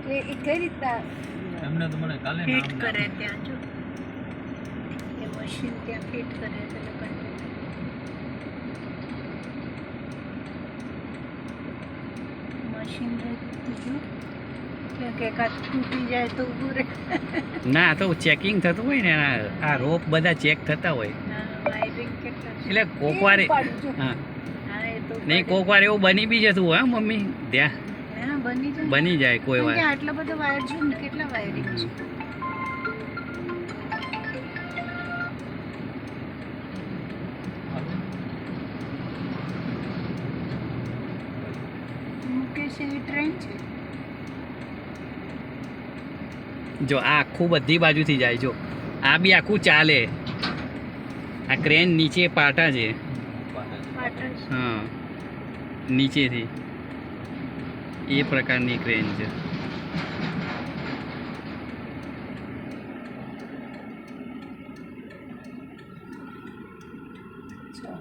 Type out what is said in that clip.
એ કઈ રીતના એમને તો મને કાલે ફિટ નામ કરે ત્યાં જો એ મશીન ત્યાં ફિટ કરે છે લોકોને મશીન રહેતું જો કે કાચ તૂટી જાય તો ઊભું રહે ના તો ચેકિંગ થતું હોય ને આ રોપ બધા ચેક થતા હોય વાયરિંગ કેટલા છે એટલે કોક વાર એ ઉપાડ્યું જો. હા હા એ તો નહીં કોક વાર એવું બની બી જતું હોય હા મમ્મી ત્યાં હા બની જાય બની જાય કોઈ પણ વાર ત્યાં આટલા બધા વાયર છે ને કેટલા વાયરિંગ છે મુકેશ એવી ટ્રેન છે જો આ આખું બધી બાજુથી જાય જો આ બી આખું ચાલે આ ક્રેન નીચે પાટા છે પાટણ છે હા નીચેથી એ પ્રકારની ક્રેન છે અચ્છા.